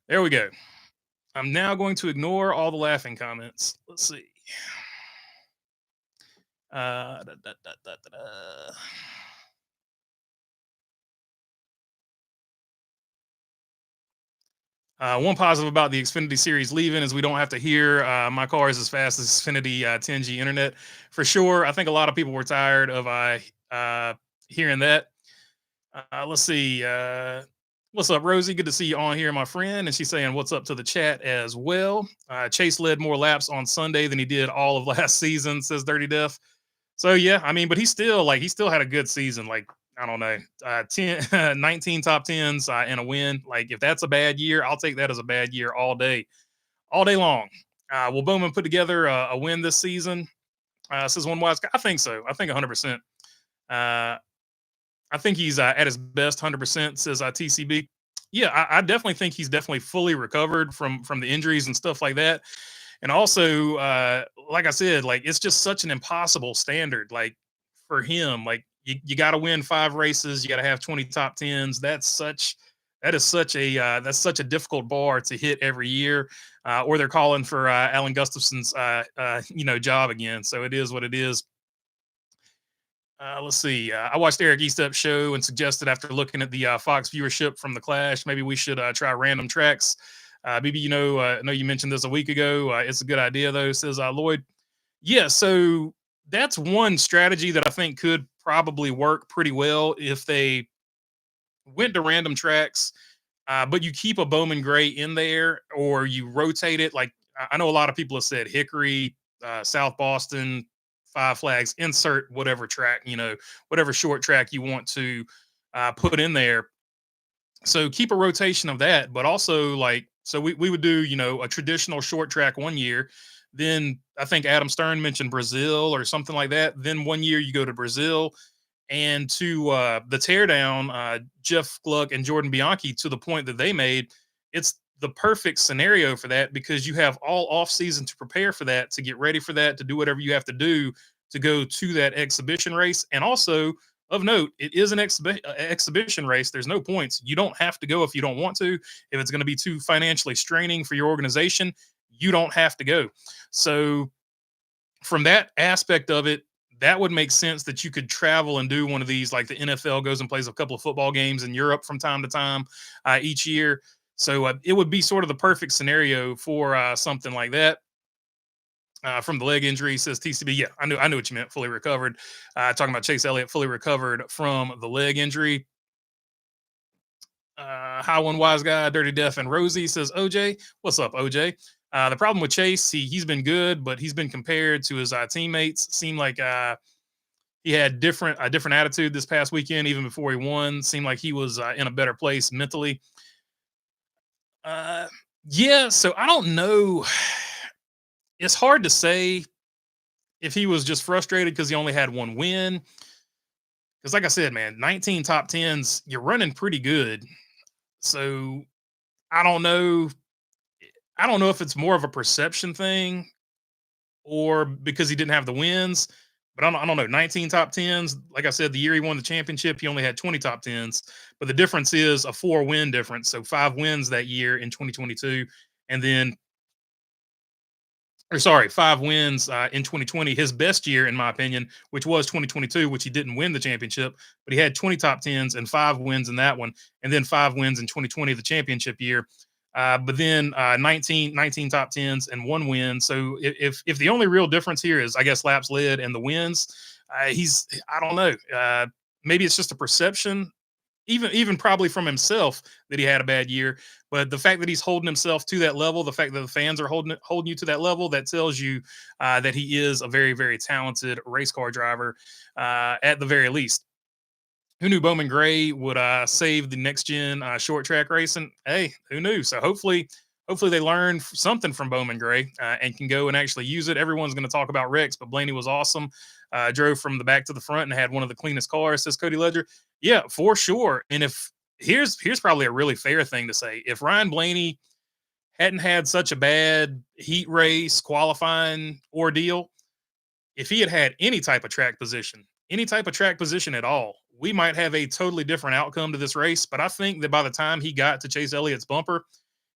There we go. I'm now going to ignore all the laughing comments. Let's see. Da, da, da, da, da, da. One positive about the Xfinity series leaving is we don't have to hear my car is as fast as Xfinity 10G internet for sure. I think a lot of people were tired of uh, hearing that. Let's see. What's up, Rosie? Good to see you on here, my friend. And she's saying, what's up to the chat as well. Chase led more laps on Sunday than he did all of last season, says Dirty Death. So, yeah, I mean, but he still had a good season. Like, I don't know, 19 top tens and a win. Like, if that's a bad year, I'll take that as a bad year all day long. Will Bowman put together a win this season? Says one wise guy. I think so. I think 100%. I think he's at his best 100%, says TCB. Yeah, I definitely think he's definitely fully recovered from the injuries and stuff like that. And also, like I said, like it's just such an impossible standard. Like for him, like you got to win 5 races, you got to have 20 top tens. That's such a difficult bar to hit every year. Or they're calling for Alan Gustafson's job again. So it is what it is. Let's see. I watched Eric Eastup's show and suggested after looking at the Fox viewership from the Clash, maybe we should try random tracks. Maybe I know you mentioned this a week ago. It's a good idea though, says Lloyd. Yeah, so that's one strategy that I think could probably work pretty well if they went to random tracks, but you keep a Bowman Gray in there or you rotate it. Like I know a lot of people have said Hickory, South Boston, Five Flags, insert whatever track, whatever short track you want to put in there. So keep a rotation of that, but also like, so we would do, a traditional short track one year. Then I think Adam Stern mentioned Brazil or something like that. Then one year you go to Brazil and to the teardown, Jeff Gluck and Jordan Bianchi, to the point that they made, it's the perfect scenario for that because you have all off season to prepare for that, to get ready for that, to do whatever you have to do to go to that exhibition race. And also, of note, it is an exhibition race. There's no points. You don't have to go if you don't want to. If it's going to be too financially straining for your organization, you don't have to go. So, from that aspect of it, that would make sense that you could travel and do one of these, like the NFL goes and plays a couple of football games in Europe from time to time each year. So it would be sort of the perfect scenario for something like that. From the leg injury, says TCB. Yeah, I knew what you meant. Fully recovered. Talking about Chase Elliott, fully recovered from the leg injury. How one wise guy, Dirty Death and Rosie, says OJ. What's up, OJ? The problem with Chase, he's been good, but he's been compared to his teammates. Seemed like he had a different attitude this past weekend, even before he won. Seemed like he was in a better place mentally. Yeah, so I don't know. It's hard to say if he was just frustrated because he only had one win. Because, like I said, man, 19 top tens, you're running pretty good. So I don't know. I don't know if it's more of a perception thing or because he didn't have the wins. But I don't know. 19 top tens. Like I said, the year he won the championship, he only had 20 top tens. But the difference is a 4-win difference. So 5 wins that year in 2022. And then, 5 wins in 2020. His best year, in my opinion, which was 2022, which he didn't win the championship, but he had 20 top tens and 5 wins in that one. And then 5 wins in 2020, the championship year. But then 19 top tens and 1 win. So if the only real difference here is, I guess, laps led and the wins, I don't know. Maybe it's just a perception, even probably from himself, that he had a bad year. But the fact that he's holding himself to that level, the fact that the fans are holding you to that level, that tells you that he is a very, very talented race car driver at the very least. Who knew Bowman Gray would save the next gen short track racing? Hey, who knew? So hopefully they learn something from Bowman Gray and can go and actually use it. Everyone's going to talk about Rex, but Blaney was awesome. Drove from the back to the front and had one of the cleanest cars, says Cody Ledger. Yeah, for sure. And if here's probably a really fair thing to say. If Ryan Blaney hadn't had such a bad heat race qualifying ordeal, if he had had any type of track position at all, we might have a totally different outcome to this race. But I think that by the time he got to Chase Elliott's bumper,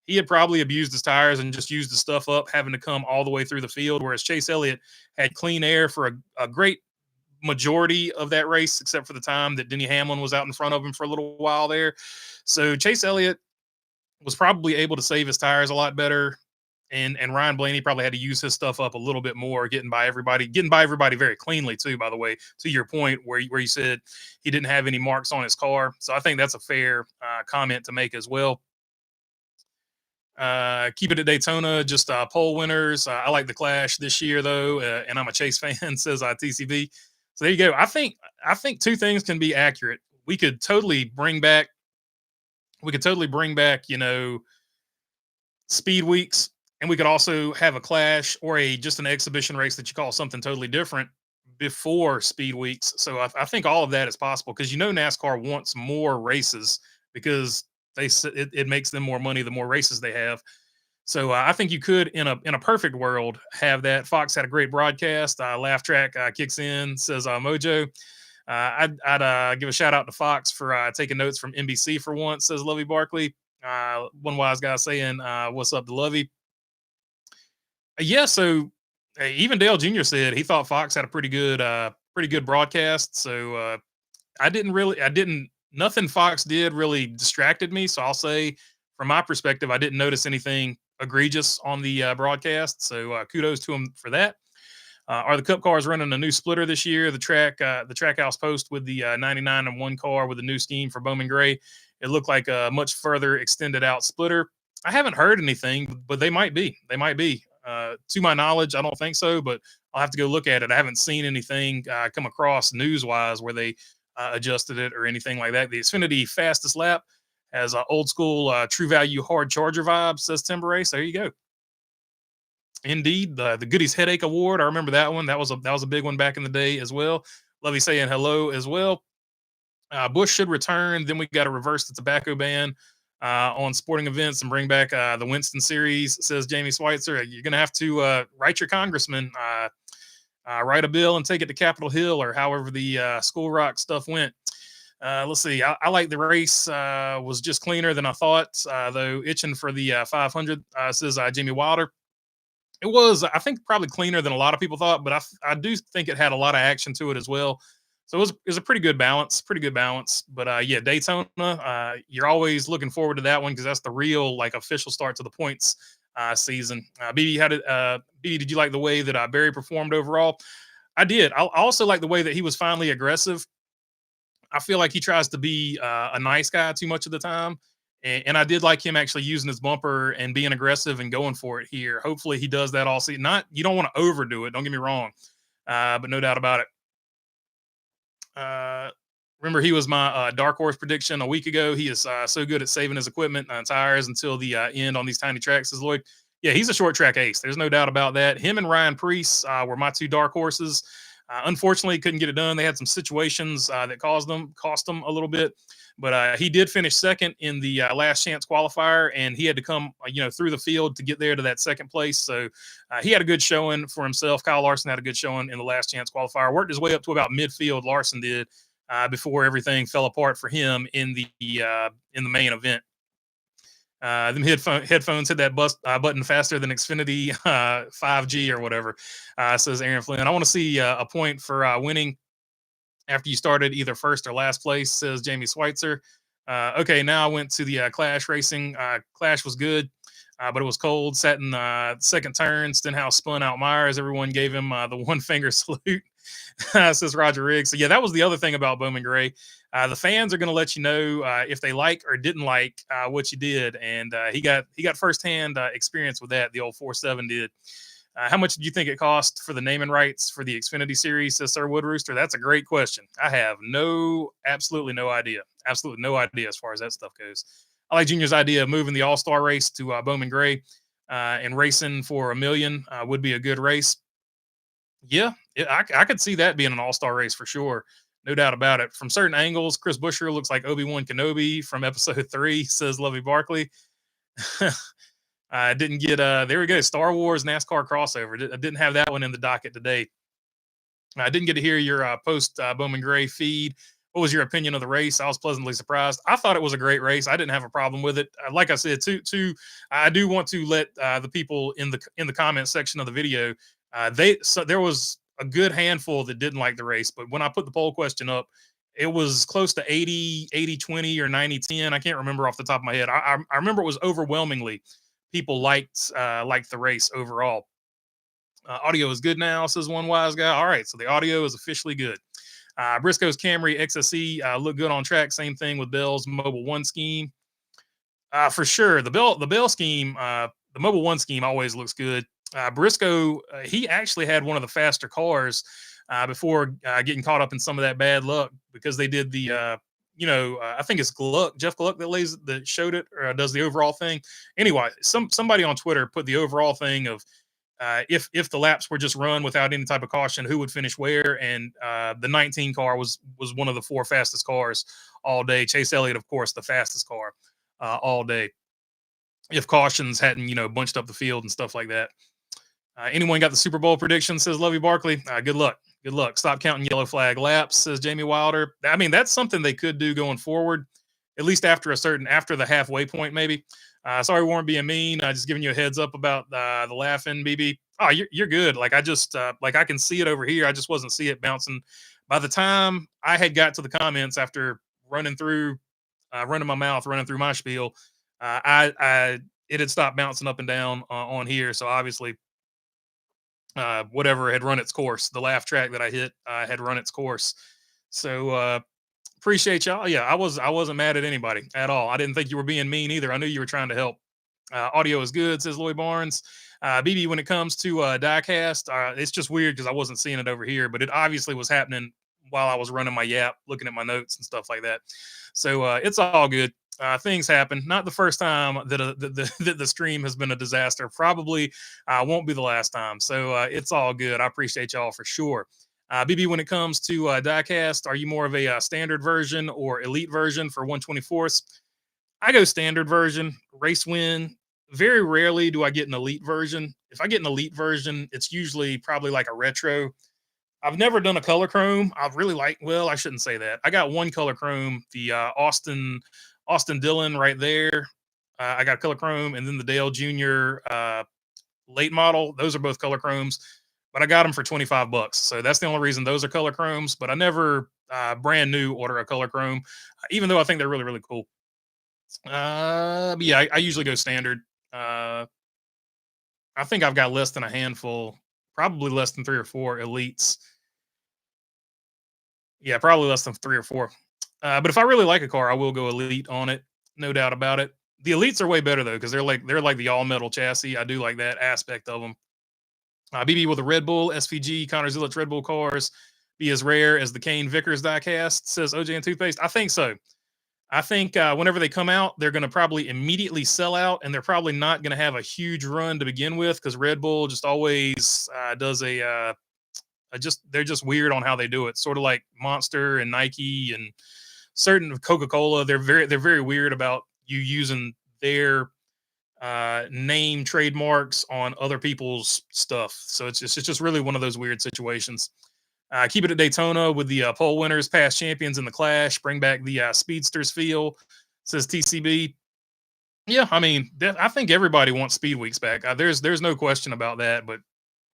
he had probably abused his tires and just used the stuff up, having to come all the way through the field. Whereas Chase Elliott had clean air for a great majority of that race, except for the time that Denny Hamlin was out in front of him for a little while there. So Chase Elliott was probably able to save his tires a lot better. And Ryan Blaney probably had to use his stuff up a little bit more, getting by everybody very cleanly too, by the way, to your point where you said he didn't have any marks on his car. So I think that's a fair comment to make as well. Keep it at Daytona, just pole winners. I like the Clash this year though, and I'm a Chase fan, says TCB. So there you go. I think two things can be accurate. We could totally bring back, speed weeks, and we could also have a Clash or just an exhibition race that you call something totally different before speed weeks. So I think all of that is possible because NASCAR wants more races because it makes them more money the more races they have. So I think you could, in a perfect world, have that. Fox had a great broadcast. Laugh track kicks in, says Mojo. I'd give a shout out to Fox for taking notes from NBC for once, says Lovey Barkley. One wise guy saying, "What's up to Lovey?" Yeah, so even Dale Jr. said he thought Fox had a pretty good broadcast. So nothing Fox did really distracted me. So I'll say, from my perspective, I didn't notice anything egregious on the broadcast. So kudos to him for that. Are the Cup cars running a new splitter this year? The Trackhouse post with the 99 and 1 car with the new scheme for Bowman Gray. It looked like a much further extended out splitter. I haven't heard anything, but they might be. To my knowledge, I don't think so, but I'll have to go look at it. I haven't seen anything come across news-wise where they adjusted it or anything like that. The Xfinity fastest lap has old school true value hard charger vibes, says Timber So there you go. Indeed, the Goodies Headache Award. I remember that one. That was a big one back in the day as well. Lovey saying hello as well. Bush should return. Then we got to reverse the tobacco ban on sporting events and bring back the Winston series, says Jamie Schweitzer. You're going to have to write your congressman, write a bill and take it to Capitol Hill or however the School Rock stuff went. Let's see. I like the race. Was just cleaner than I thought, though itching for the 500, says Jimmy Wilder. It was, I think, probably cleaner than a lot of people thought, but I do think it had a lot of action to it as well. So it was a pretty good balance. But yeah, Daytona, you're always looking forward to that one because that's the real official start to the points season. BB, did you like the way that Barry performed overall? I did. I also like the way that he was finally aggressive. I feel like he tries to be a nice guy too much of the time. And I did like him actually using his bumper and being aggressive and going for it here. Hopefully he does that all season. You don't want to overdo it. Don't get me wrong. But no doubt about it. Remember, he was my dark horse prediction a week ago. He is so good at saving his equipment and tires until the end on these tiny tracks, says Lloyd. Yeah, he's a short track ace. There's no doubt about that. Him and Ryan Preece were my two dark horses. Unfortunately, couldn't get it done. They had some situations that cost them a little bit. But he did finish second in the last chance qualifier, and he had to come, through the field to get there to that second place. So he had a good showing for himself. Kyle Larson had a good showing in the last chance qualifier. Worked his way up to about midfield. Larson did before everything fell apart for him in the main event. Them headphones hit that button faster than Xfinity 5G or whatever, says Aaron Flynn. I want to see a point for winning after you started either first or last place, says Jamie Schweitzer. Okay, now I went to the Clash racing. Clash was good, but it was cold. Sat in second turn. Stenhouse spun out Myers. Everyone gave him the one finger salute, says Roger Riggs. So yeah, that was the other thing about Bowman Gray. The fans are going to let you know if they like or didn't like what you did, and he got firsthand experience with that. The old 4-7 did. How much do you think it cost for the naming rights for the Xfinity series, says Sir Wood Rooster? That's a great question. I have absolutely no idea. Absolutely no idea as far as that stuff goes. I like Junior's idea of moving the All-Star race to Bowman Gray and racing for $1 million would be a good race. Yeah, I could see that being an All-Star race for sure. No doubt about it. From certain angles, Chris Buescher looks like Obi-Wan Kenobi from episode 3, says Lovey Barkley. I didn't get there we go, Star Wars NASCAR crossover. I didn't have that one in the docket today. I didn't get to hear your post Bowman Gray feed. what was your opinion of the race? I was pleasantly surprised. I thought it was a great race. I didn't have a problem with it. Like I said, I do want to let the people in the comment section of the video, there was a good handful that didn't like the race, but when I put the poll question up, it was close to 80-20 or 90-10. I can't remember off the top of my head. I remember it was overwhelmingly people liked the race overall. Audio is good now, says one wise guy. All right, so the audio is officially good. Briscoe's Camry XSE looked good on track. Same thing with Bell's Mobile One scheme. For sure, the Bell scheme, the Mobile One scheme always looks good. Briscoe, he actually had one of the faster cars before getting caught up in some of that bad luck, because they did the I think it's Jeff Gluck that showed it, or does the overall thing. Anyway, somebody on Twitter put the overall thing of if the laps were just run without any type of caution, who would finish where, and the 19 car was one of the 4 fastest cars all day. Chase Elliott, of course, the fastest car all day, if cautions hadn't bunched up the field and stuff like that. Anyone got the Super Bowl prediction, says Lovey Barkley. Good luck. Stop counting yellow flag laps, says Jamie Wilder. I mean, that's something they could do going forward, at least after the halfway point, maybe. Sorry, we weren't being mean. Just giving you a heads up about the laughing, BB. Oh, you're good. Like, I just I can see it over here. I just wasn't see it bouncing. By the time I had got to the comments after running my mouth, running through my spiel, it had stopped bouncing up and down on here. So obviously, whatever had run its course, the laugh track that I hit had run its course. So appreciate y'all. Yeah, I wasn't mad at anybody at all. I didn't think you were being mean either. I knew you were trying to help. Audio is good, says Lloyd Barnes. BB, when it comes to Diecast, it's just weird because I wasn't seeing it over here, but it obviously was happening while I was running my yap, looking at my notes and stuff like that. So it's all good. Things happen. Not the first time that the stream has been a disaster. Probably won't be the last time. So it's all good. I appreciate y'all for sure. BB, when it comes to Diecast, are you more of a standard version or elite version for 124th? I go standard version, race win. Very rarely do I get an elite version. If I get an elite version, it's usually probably like a retro. I've never done a color chrome. I shouldn't say that. I got one color chrome, the Austin Dillon right there. I got color chrome, and then the Dale Jr. Late model. Those are both color chromes, but I got them for $25. So that's the only reason those are color chromes. But I never brand new order a color chrome, even though I think they're really, really cool. But yeah, I usually go standard. I think I've got less than a handful, probably less than 3 or 4 elites. Yeah, probably less than 3 or 4. But if I really like a car, I will go elite on it, no doubt about it. The elites are way better though, because they're like the all metal chassis. I do like that aspect of them. BB with a Red Bull SVG Connor Zillich Red Bull cars be as rare as the Kane Vickers diecast, says OJ and Toothpaste. I think so. I think whenever they come out, they're going to probably immediately sell out, and they're probably not going to have a huge run to begin with, because Red Bull just always does they're just weird on how they do it. Sort of like Monster and Nike and certain Coca-Cola. They're very weird about you using their name trademarks on other people's stuff. So it's just really one of those weird situations. Keep it at Daytona with the pole winners, past champions in the Clash. Bring back the speedsters feel, says TCB. Yeah, I mean, I think everybody wants Speed Weeks back. There's no question about that. But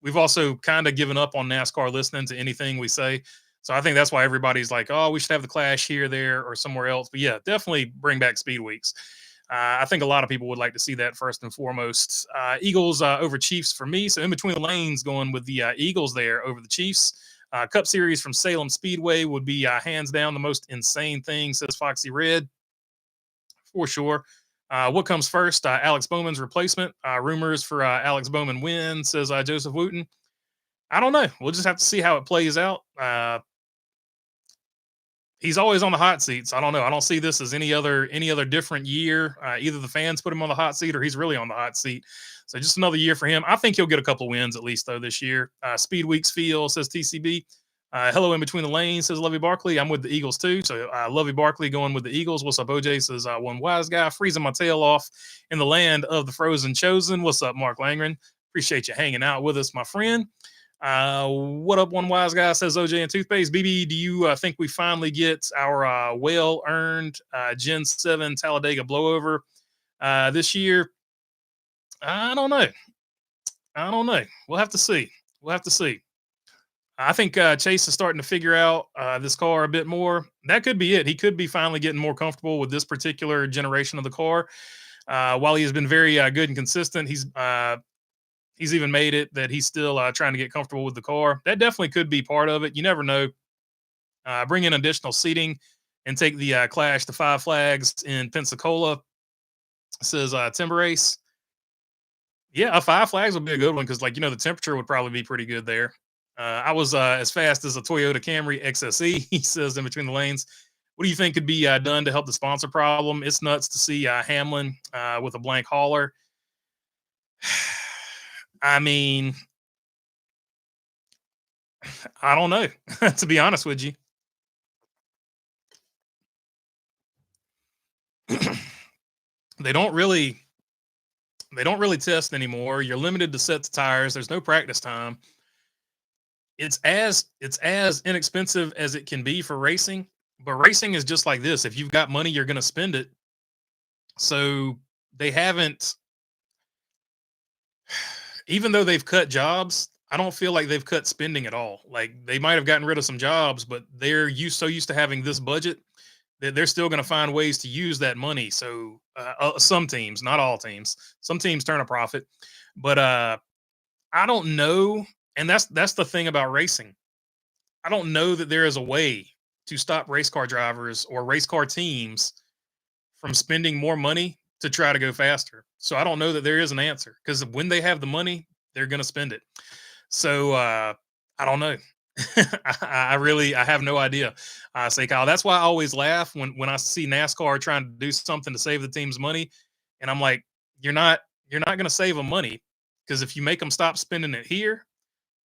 we've also kind of given up on NASCAR listening to anything we say. So I think that's why everybody's like, oh, we should have the Clash here, there, or somewhere else. But yeah, definitely bring back Speed Weeks. I think a lot of people would like to see that first and foremost. Eagles over Chiefs for me. So in between the lanes, going with the Eagles there over the Chiefs. Cup Series from Salem Speedway would be hands down the most insane thing, says Foxy Red, for sure. What comes first? Alex Bowman's replacement. Rumors for Alex Bowman win, says Joseph Wooten. I don't know. We'll just have to see how it plays out. He's always on the hot seat, so I don't know. I don't see this as any other different year. Either the fans put him on the hot seat, or he's really on the hot seat. So just another year for him. I think he'll get a couple wins at least though this year. Speed Weeks feel, says TCB. Hello in between the lanes, says Lovey Barkley. I'm with the Eagles too. So Lovey Barkley going with the Eagles. What's up, OJ? Says one wise guy freezing my tail off in the land of the frozen chosen. What's up, Mark Langren? Appreciate you hanging out with us, my friend. What up, one wise guy, says OJ and Toothpaste. BB, do you think we finally get our well-earned Gen 7 Talladega blowover this year? I don't know. I don't know. We'll have to see. We'll have to see. I think Chase is starting to figure out this car a bit more. That could be it. He could be finally getting more comfortable with this particular generation of the car. While he has been very good and consistent, he's even made it that he's still trying to get comfortable with the car. That definitely could be part of it. You never know. Bring in additional seating and take the Clash to Five Flags in Pensacola, says Timber Race. Yeah, a Five Flags would be a good one because, like, the temperature would probably be pretty good there. I was as fast as a Toyota Camry XSE, he says, in between the lanes. What do you think could be done to help the sponsor problem? It's nuts to see Hamlin with a blank hauler. I mean, I don't know, to be honest with you. They don't really test anymore. You're limited to sets of tires. There's no practice time. It's as inexpensive as it can be for racing, but racing is just like this. If you've got money, you're going to spend it. So they haven't, even though they've cut jobs, I don't feel like they've cut spending at all. Like, they might have gotten rid of some jobs, but they're so used to having this budget that they're still going to find ways to use that money. So some teams, not all teams, some teams turn a profit, but I don't know. And that's the thing about racing. I don't know that there is a way to stop race car drivers or race car teams from spending more money to try to go faster. So I don't know that there is an answer, because when they have the money, they're going to spend it. So I don't know. I have no idea. Say, Kyle, that's why I always laugh when I see NASCAR trying to do something to save the team's money, and I'm like, you're not going to save them money, because if you make them stop spending it here,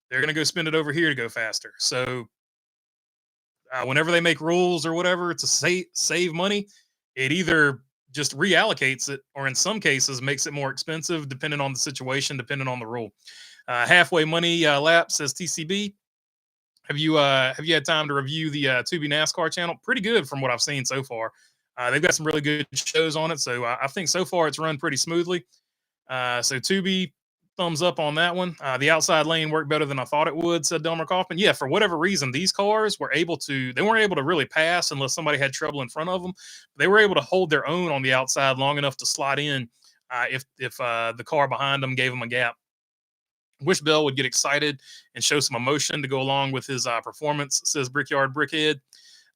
they're going to go spend it over here to go faster. So whenever they make rules or whatever to save money, it either just reallocates it, or in some cases makes it more expensive, depending on the situation, depending on the rule. Halfway money lap, says TCB. Have you had time to review the Tubi NASCAR channel? Pretty good from what I've seen so far. They've got some really good shows on it, so I think so far it's run pretty smoothly. So Tubi, thumbs up on that one. The outside lane worked better than I thought it would, said Delmer Kaufman. Yeah, for whatever reason, ththese cars they weren't able to really pass unless somebody had trouble in front of them. They were able to hold their own on the outside long enough to slide in if the car behind them gave them a gap. Wish Bell would get excited and show some emotion to go along with his performance, says Brickyard Brickhead.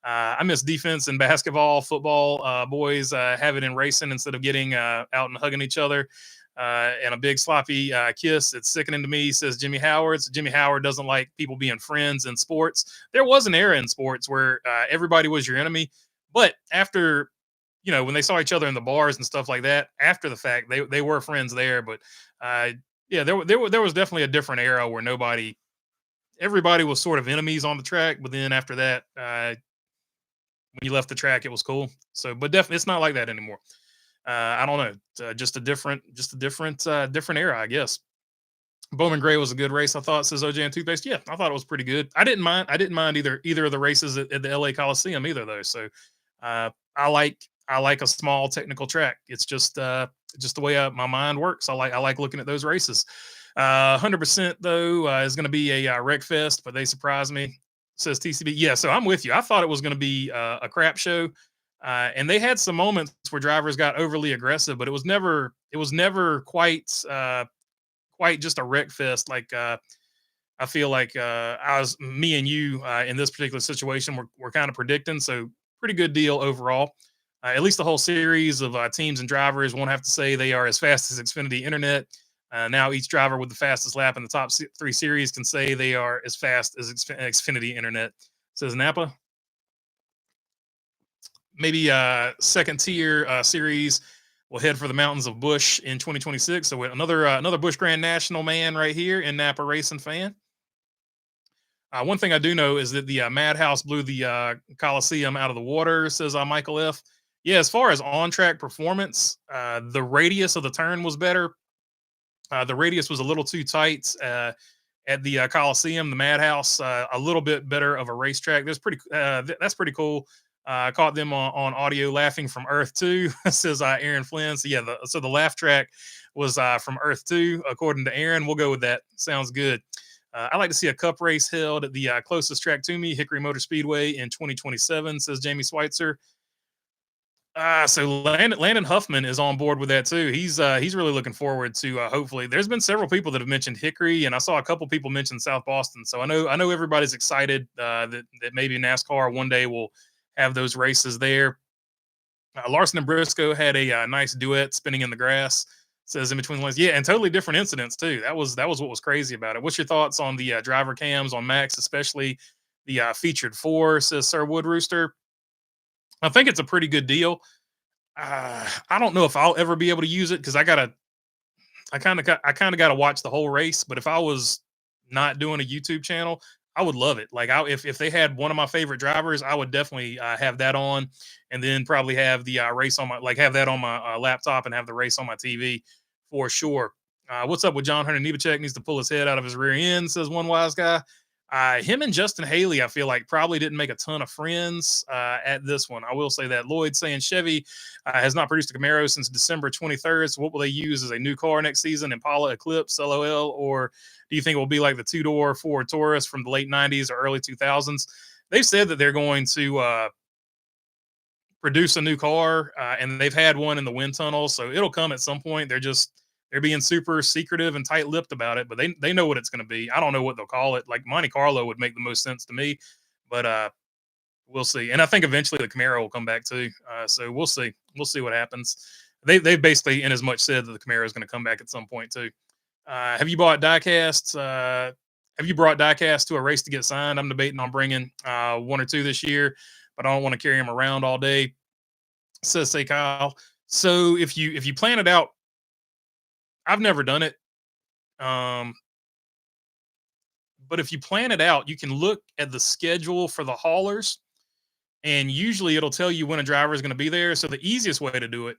I miss defense in basketball, football. Boys have it in racing instead of getting out and hugging each other and a big sloppy kiss. It's sickening to me, says Jimmy Howard. So Jimmy Howard doesn't like people being friends in sports. There was an era in sports where everybody was your enemy. But after, when they saw each other in the bars and stuff like that, after the fact, they were friends there. But yeah, there was definitely a different era where everybody was sort of enemies on the track. But then after that, when you left the track, it was cool. So, but definitely, it's not like that anymore. I don't know. Just a different era, I guess. Bowman Gray was a good race, I thought, says OJ and Toothpaste. Yeah, I thought it was pretty good. I didn't mind either of the races at the LA Coliseum either, though. So I like a small technical track. It's just the way my mind works. I like looking at those races. 100% though is going to be a wreck fest, but they surprised me, says TCB. Yeah, so I'm with you. I thought it was going to be a crap show, and they had some moments where drivers got overly aggressive, but it was never quite just a wreck fest. Like I feel like me and you in this particular situation, we're kind of predicting. So pretty good deal overall. At least the whole series of teams and drivers won't have to say they are as fast as Xfinity Internet. Now each driver with the fastest lap in the top 3 series can say they are as fast as Xfinity Internet, says Napa. Maybe second tier series will head for the mountains of Busch in 2026. So another Busch Grand National man right here in Napa racing fan. One thing I do know is that the Madhouse blew the Coliseum out of the water, says Michael F. Yeah, as far as on-track performance, the radius of the turn was better. The radius was a little too tight, at the Coliseum, the Madhouse, a little bit better of a racetrack. That's pretty cool. I caught them on audio laughing from Earth 2, says Aaron Flynn. So yeah, the laugh track was from Earth 2, according to Aaron. We'll go with that. Sounds good. I like to see a cup race held at the closest track to me, Hickory Motor Speedway, in 2027, says Jamie Schweitzer. So Landon Huffman is on board with that too. He's really looking forward to hopefully. There's been several people that have mentioned Hickory, and I saw a couple people mention South Boston. So I know everybody's excited that maybe NASCAR one day will have those races there. Larson and Briscoe had a nice duet spinning in the grass. Says in between the lines, yeah, and totally different incidents too. That was what was crazy about it. What's your thoughts on the driver cams on Max, especially the featured 4? Says Sir Wood Rooster. I think it's a pretty good deal. I don't know if I'll ever be able to use it because I kind of got to watch the whole race. But if I was not doing a YouTube channel, I would love it. Like if they had one of my favorite drivers, I would definitely have that on, and then probably have the race on have that on my laptop and have the race on my TV for sure. What's up with John Hunter Nebachek? Needs to pull his head out of his rear end, says one wise guy. Him and Justin Haley, I feel like probably didn't make a ton of friends at this one. I will say that. Lloyd saying Chevy has not produced a Camaro since December 23rd. So what will they use as a new car next season? Impala Eclipse, LOL, or do you think it will be like the two-door Ford Taurus from the late 90s or early 2000s? They've said that they're going to produce a new car, and they've had one in the wind tunnel, so it'll come at some point. They're being super secretive and tight-lipped about it, but they know what it's going to be. I don't know what they'll call it. Like Monte Carlo would make the most sense to me, but we'll see. And I think eventually the Camaro will come back too. So we'll see. We'll see what happens. They basically in as much said that the Camaro is going to come back at some point too. Have you bought Diecast? Have you brought Diecast to a race to get signed? I'm debating on bringing 1 or 2 this year, but I don't want to carry them around all day. Says say Kyle. So if you plan it out, I've never done it. But if you plan it out, you can look at the schedule for the haulers, and usually it'll tell you when a driver is going to be there. So the easiest way to do it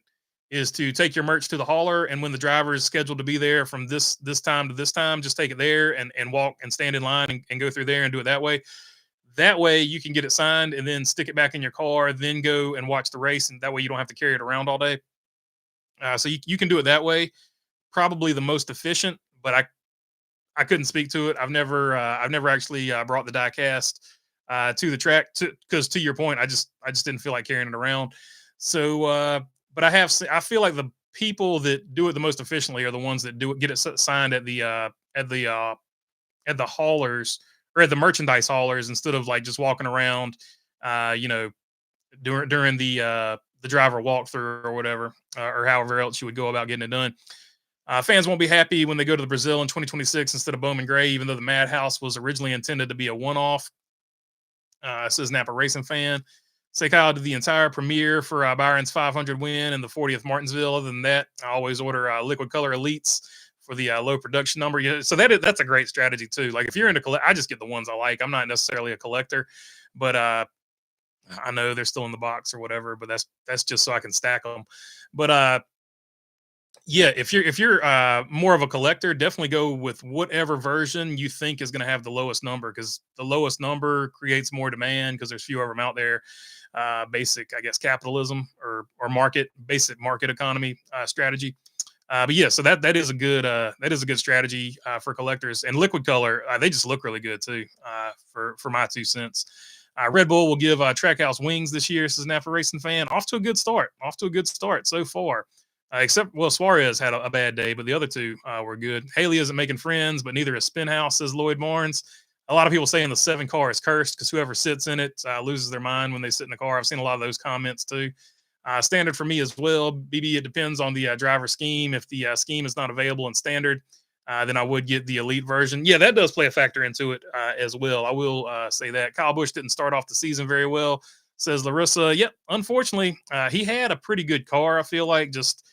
is to take your merch to the hauler, and when the driver is scheduled to be there from this time to this time, just take it there and walk and stand in line and go through there and do it that way. That way you can get it signed and then stick it back in your car, then go and watch the race, and that way you don't have to carry it around all day. So you can do it that way. Probably the most efficient, but I couldn't speak to it. I've never actually brought the Diecast to the track because to your point, I just didn't feel like carrying it around. So, but I feel like the people that do it the most efficiently are the ones that get it signed at the haulers or at the merchandise haulers instead of like just walking around, during the driver walkthrough or whatever, or however else you would go about getting it done. Fans won't be happy when they go to the Brazil in 2026 instead of Bowman Gray, even though the Madhouse was originally intended to be a one-off. Says Napa Racing fan. Say Kyle did the entire premiere for Byron's 500 win and the 40th Martinsville. Other than that, I always order Liquid Color Elites for the low production number. Yeah, so that's a great strategy too. Like if you're into I just get the ones I like. I'm not necessarily a collector, but I know they're still in the box or whatever. But that's just so I can stack them. But yeah, if you're more of a collector, definitely go with whatever version you think is going to have the lowest number, because the lowest number creates more demand because there's fewer of them out there. Basic, I guess, capitalism or basic market economy strategy. But yeah, so that is a good strategy for collectors. And Liquid Color, they just look really good too. For my 2 cents. Red Bull will give Trackhouse wings this year. Says Napa Racing fan. Off to a good start so far. Except, Suarez had a bad day, but the other 2 were good. Haley isn't making friends, but neither is Spinhouse, says Lloyd Barnes. A lot of people saying the 7 car is cursed because whoever sits in it loses their mind when they sit in the car. I've seen a lot of those comments too. Standard for me as well. BB, it depends on the driver scheme. If the scheme is not available in standard, then I would get the elite version. Yeah, that does play a factor into it as well. I will say that. Kyle Busch didn't start off the season very well, says Larissa. Yep, unfortunately, he had a pretty good car, I feel like, just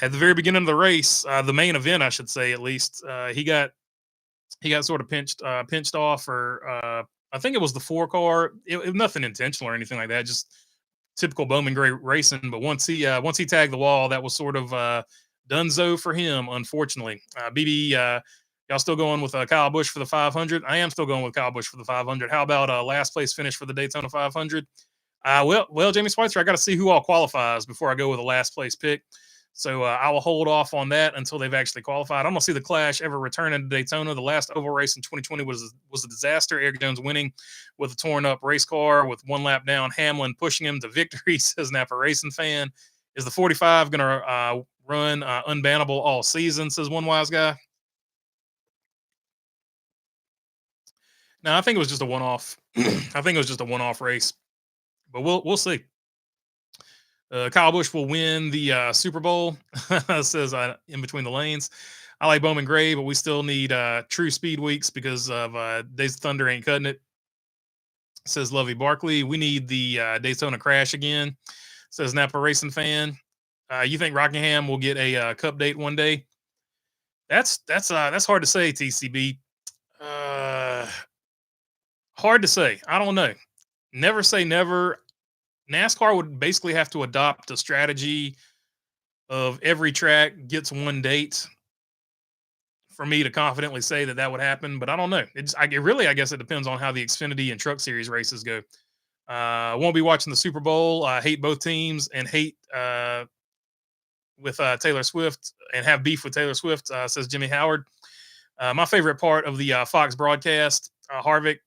at the very beginning of the race, the main event, I should say, at least, he got sort of pinched off, or I think it was the 4 car. It nothing intentional or anything like that, just typical Bowman Gray racing. But once he tagged the wall, that was sort of donezo for him, unfortunately. BB, Y'all still going with Kyle Busch for the 500? I am still going with Kyle Busch for the 500. How about last place finish for the Daytona 500? Well, Jamie Schweitzer, I got to see who all qualifies before I go with a last place pick. So I will hold off on that until they've actually qualified. I don't see the Clash ever returning to Daytona. The last oval race in 2020 was a disaster. Eric Jones winning with a torn up race car with one lap down. Hamlin pushing him to victory, says Napa Racing fan. Is the 45 going to run unbannable all season, says one wise guy. No, I think it was just a one off. I think it was just a one off race, but we'll see. Kyle Busch will win the Super Bowl, says in between the lanes. I like Bowman Gray, but we still need true speed weeks because of Days of Thunder ain't cutting it, says Lovey Barkley. We need the Daytona crash again, says Napa Racing fan. You think Rockingham will get a cup date one day? That's hard to say, TCB. Hard to say. I don't know. Never say never. NASCAR would basically have to adopt a strategy of every track gets one date for me to confidently say that would happen. But I don't know. I guess it depends on how the Xfinity and Truck Series races go. Won't be watching the Super Bowl. I hate both teams and hate with Taylor Swift and have beef with Taylor Swift, says Jimmy Howard. My favorite part of the Fox broadcast, Harvick.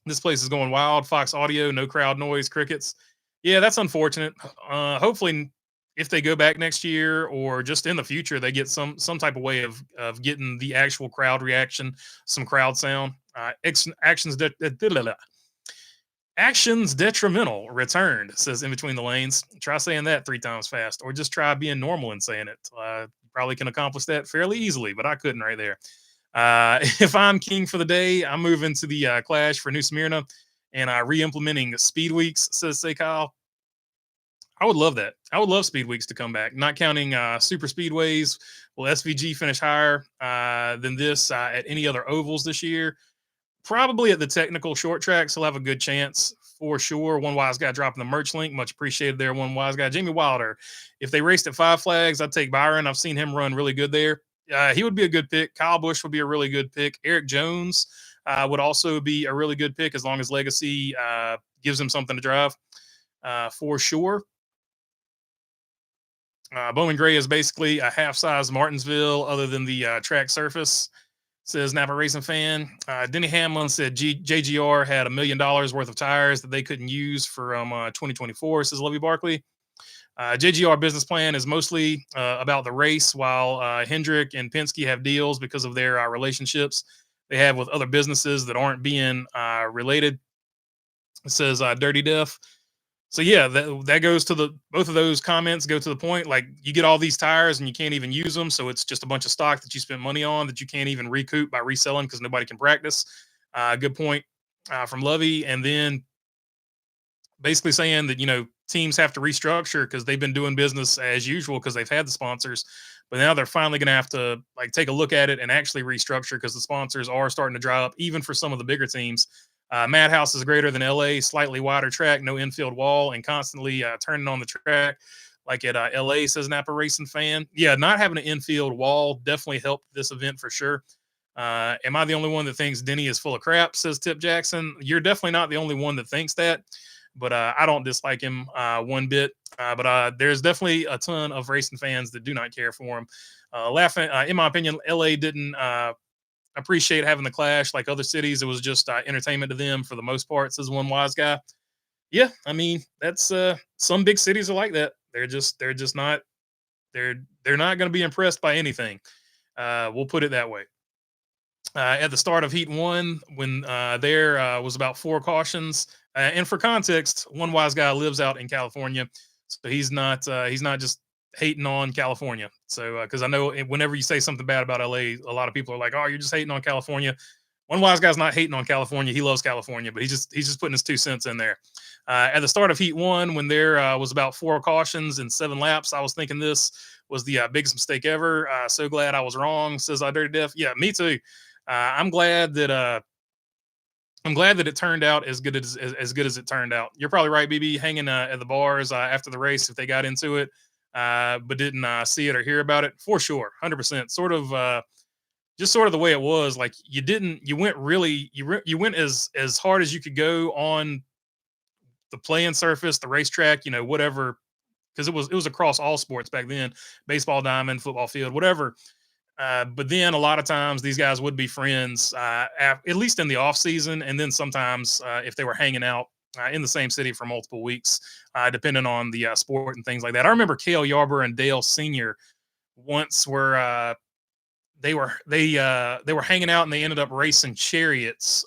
This place is going wild. Fox Audio, no crowd noise, crickets. Yeah, that's unfortunate. Hopefully, if they go back next year or just in the future, they get some type of way of getting the actual crowd reaction, some crowd sound. Actions detrimental returned, says in between the lanes. Try saying that 3 times fast, or just try being normal and saying it. Probably can accomplish that fairly easily, but I couldn't right there. If I'm king for the day, I'm moving to the Clash for New Smyrna and re-implementing speed weeks, says Say Kyle. I would love that. I would love speed weeks to come back. Not counting super speedways. Will SVG finish higher than this at any other ovals this year? Probably at the technical short tracks. He'll have a good chance for sure. One wise guy dropping the merch link. Much appreciated there, one wise guy. Jamie Wilder. If they raced at 5 Flags, I'd take Byron. I've seen him run really good there. He would be a good pick. Kyle Busch would be a really good pick. Eric Jones would also be a really good pick as long as Legacy gives him something to drive for sure. Bowman Gray is basically a half-size Martinsville other than the track surface, says Napa Racing fan. Denny Hamlin said JGR had $1 million worth of tires that they couldn't use for 2024, says Lovey Barkley. JGR business plan is mostly about the race, while Hendrick and Penske have deals because of their relationships they have with other businesses that aren't being related. It says Dirty Deaf. So yeah, that goes to both of those comments go to the point. Like, you get all these tires and you can't even use them, so it's just a bunch of stock that you spent money on that you can't even recoup by reselling because nobody can practice. Good point from Lovey. And then basically saying that teams have to restructure because they've been doing business as usual because they've had the sponsors, but now they're finally going to have to take a look at it and actually restructure because the sponsors are starting to dry up even for some of the bigger teams. Madhouse is greater than LA, slightly wider track, no infield wall, and constantly turning on the track like at LA, says Napa Racing fan. Yeah, not having an infield wall definitely helped this event for sure. Am I the only one that thinks Denny is full of crap, says Tip Jackson? You're definitely not the only one that thinks that, but I don't dislike him one bit. But there's definitely a ton of racing fans that do not care for him. Laughing, in my opinion, LA didn't appreciate having the Clash like other cities. It was just entertainment to them for the most part, says one wise guy. Yeah, I mean, that's some big cities are like that. They're just not they're not going to be impressed by anything. We'll put it that way. At the start of Heat 1, when there was about 4 cautions, and for context, one wise guy lives out in California, so he's not just hating on California. So because I know whenever you say something bad about LA, a lot of people are like, "Oh, you're just hating on California." One wise guy's not hating on California. He loves California, but he's just putting his 2 cents in there. At the start of Heat 1, when there was about 4 cautions and 7 laps, I was thinking this was the biggest mistake ever. So glad I was wrong, says Dirty Deaf. Yeah, me too. I'm glad that it turned out as good as it turned out. You're probably right, BB, hanging at the bars after the race if they got into it, but didn't see it or hear about it, for sure, 100%. Sort of just sort of the way it was. Like you went really, you went as hard as you could go on the playing surface, the racetrack, whatever, because it was across all sports back then, baseball diamond, football field, whatever. But then a lot of times these guys would be friends, at least in the off season, and then sometimes if they were hanging out in the same city for multiple weeks, depending on the sport and things like that. I remember Cale Yarber and Dale Senior once were they were hanging out and they ended up racing chariots.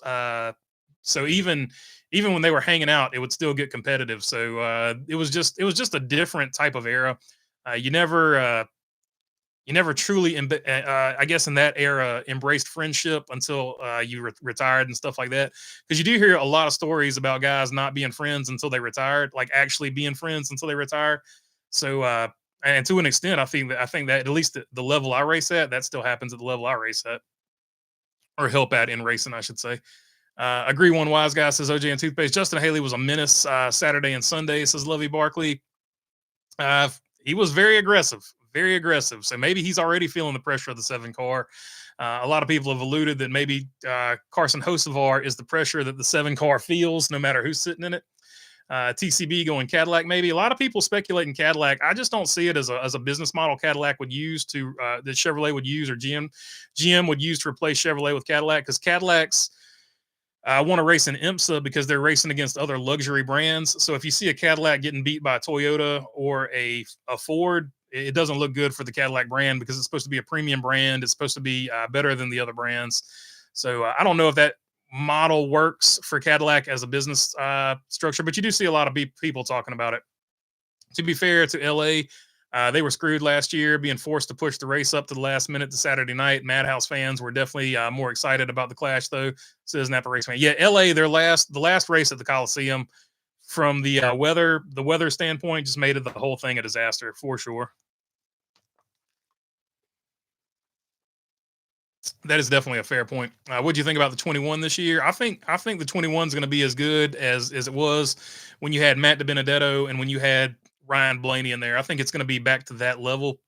So even when they were hanging out, it would still get competitive. So it was just a different type of era. You never truly, I guess, in that era, embraced friendship until you retired and stuff like that. Because you do hear a lot of stories about guys not being friends until they retired, like actually being friends until they retire. So, and to an extent, I think that at least the level I race at, that still happens at the level I race at, or help at in racing, I should say. Agree one wise guy says OJ and toothpaste. Justin Haley was a menace Saturday and Sunday, says Lovey Barkley. Uh, he was very aggressive, very aggressive. So maybe he's already feeling the pressure of the 7 car. A lot of people have alluded that maybe Carson Hocevar is the pressure that the 7 car feels, no matter who's sitting in it. TCB going Cadillac, maybe. A lot of people speculate in Cadillac. I just don't see it as a business model Cadillac would use to that Chevrolet would use, or GM would use to replace Chevrolet with Cadillac, because Cadillacs want to race in IMSA because they're racing against other luxury brands. So if you see a Cadillac getting beat by a Toyota or a Ford, it doesn't look good for the Cadillac brand, because it's supposed to be a premium brand. It's supposed to be better than the other brands. So I don't know if that model works for Cadillac as a business structure, but you do see a lot of people talking about it. To be fair to LA, they were screwed last year, being forced to push the race up to the last minute to Saturday night. Madhouse fans were definitely more excited about the clash, though. Says Napa Race fan. Yeah, LA, the last race at the Coliseum, from the weather standpoint, just made it the whole thing a disaster for sure. That is definitely a fair point. What do you think about the 21 this year? I think the 21 is going to be as good as it was when you had Matt DiBenedetto and when you had Ryan Blaney in there. I think it's going to be back to that level.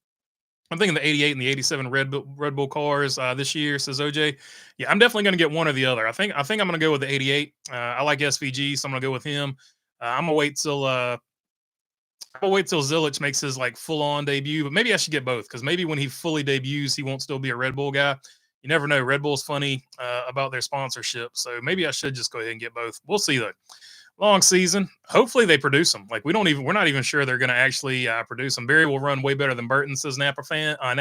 I'm thinking the 88 and the 87 Red Bull cars this year, says OJ. Yeah, I'm definitely going to get one or the other. I think I'm going to go with the 88. I like SVG, so I'm going to go with him. I'm gonna wait till Zilich makes his like full on debut, but maybe I should get both, because maybe when he fully debuts, he won't still be a Red Bull guy. You never know. Red Bull's funny about their sponsorship, so maybe I should just go ahead and get both. We'll see though. Long season. Hopefully they produce them. Like we're not even sure they're going to actually produce them. Barry will run way better than Burton, says Napa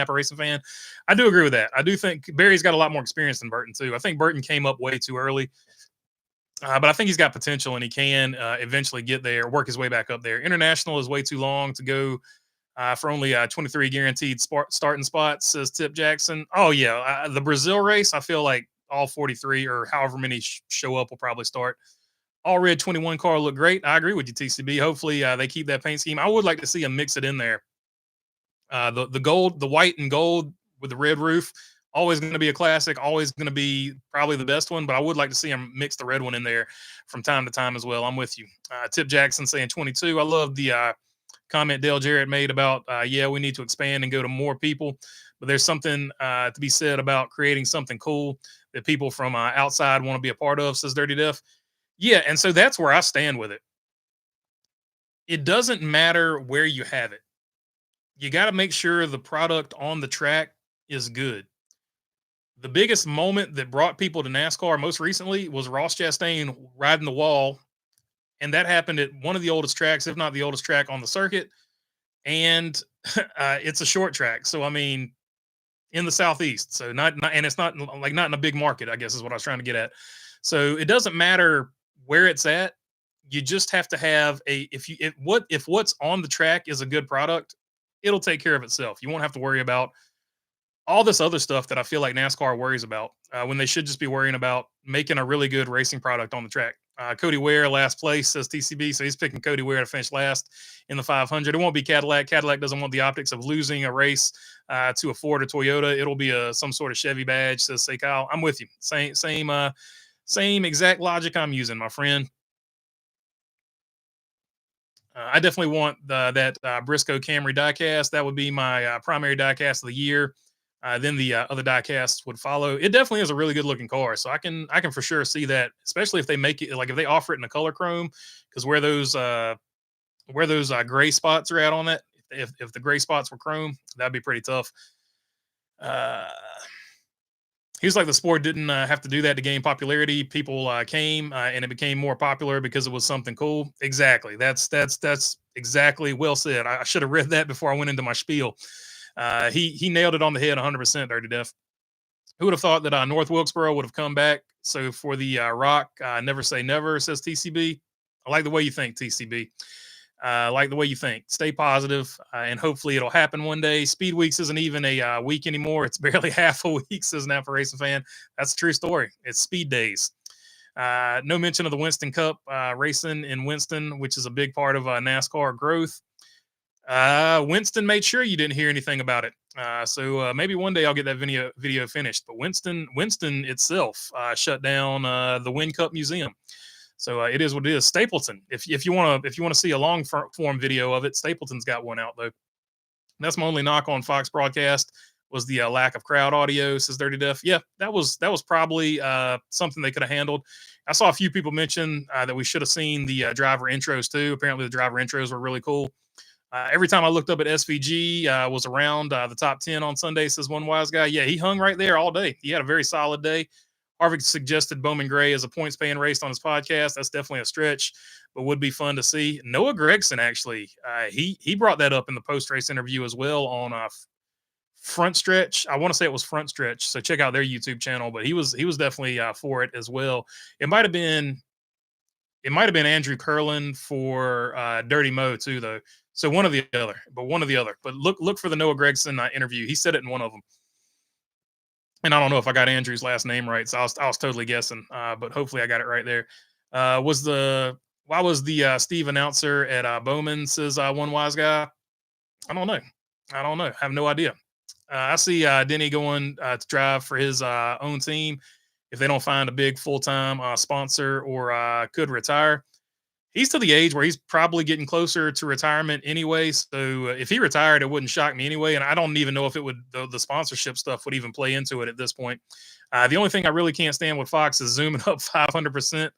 Racing fan. I do agree with that. I do think Barry's got a lot more experience than Burton too. I think Burton came up way too early. But I think he's got potential, and he can eventually get there, work his way back up there. International is way too long to go for only 23 guaranteed starting spots, says Tip Jackson. Oh, yeah. The Brazil race, I feel like all 43 or however many show up will probably start. All red 21 car look great. I agree with you, TCB. Hopefully they keep that paint scheme. I would like to see them mix it in there. The gold, the white and gold with the red roof, always going to be a classic, always going to be probably the best one, but I would like to see them mix the red one in there from time to time as well. I'm with you. Tip Jackson saying 22. I love the comment Dale Jarrett made about, yeah, we need to expand and go to more people, but there's something to be said about creating something cool that people from outside want to be a part of, says Dirty Def. Yeah, and so that's where I stand with it. It doesn't matter where you have it. You got to make sure the product on the track is good. The biggest moment that brought people to NASCAR most recently was Ross Chastain riding the wall, and that happened at one of the oldest tracks, if not the oldest track on the circuit, and it's a short track. So I mean, in the southeast, so not and it's not like not in a big market, I guess is what I was trying to get at. So it doesn't matter where it's at. You just have to have if what's on the track is a good product, it'll take care of itself. You won't have to worry about all this other stuff that I feel like NASCAR worries about when they should just be worrying about making a really good racing product on the track. Cody Ware, last place, says TCB. So he's picking Cody Ware to finish last in the 500. It won't be Cadillac. Cadillac doesn't want the optics of losing a race to a Ford or Toyota. It'll be some sort of Chevy badge, says Say Kyle. I'm with you. Same exact logic I'm using, my friend. I definitely want that Briscoe Camry diecast. That would be my primary diecast of the year. Then the other diecasts would follow. It definitely is a really good looking car, so I can for sure see that, especially if they make it like if they offer it in a color chrome, because where those gray spots are at on that. If the gray spots were chrome, that'd be pretty tough. Uh, he was like the sport didn't have to do that to gain popularity. People came and it became more popular because it was something cool. Exactly. That's exactly well said. I should have read that before I went into my spiel. He nailed it on the head 100%. Dirty Def. Who would have thought that North Wilkesboro would have come back? So for the Rock, never say never, says TCB. I like the way you think, TCB. Like the way you think. Stay positive, and hopefully it'll happen one day. Speed Weeks isn't even a week anymore. It's barely half a week, says Napa Racing Fan. That's a true story. It's speed days. No mention of the Winston Cup racing in Winston, which is a big part of NASCAR growth. Winston made sure you didn't hear anything about it. So maybe one day I'll get that video finished. But Winston itself shut down the Win Cup Museum. So it is what it is. Stapleton. If you want to see a long form video of it, Stapleton's got one out though. That's my only knock on Fox broadcast was the lack of crowd audio, says Dirty Def. Yeah, that was probably something they could have handled. I saw a few people mention that we should have seen the driver intros too. Apparently the driver intros were really cool. Every time I looked up at SVG, was around the top 10 on Sunday, says one wise guy. Yeah, he hung right there all day. He had a very solid day. Harvick suggested Bowman Gray as a points paying race on his podcast. That's definitely a stretch, but would be fun to see. Noah Gragson, actually, he brought that up in the post race interview as well on Front Stretch. I want to say it was Front Stretch, so check out their YouTube channel. But he was definitely for it as well. It might have been Andrew Curlin for Dirty Mo too, though. So one of the other. But look for the Noah Gragson interview. He said it in one of them. And I don't know if I got Andrew's last name right, so I was totally guessing. But hopefully I got it right there. Why was the Steve announcer at Bowman, says one wise guy? I don't know. I have no idea. I see Denny going to drive for his own team if they don't find a big full-time sponsor or could retire. He's to the age where he's probably getting closer to retirement anyway. So if he retired, it wouldn't shock me anyway. And I don't even know if it would, the sponsorship stuff would even play into it at this point. The only thing I really can't stand with Fox is zooming up 500%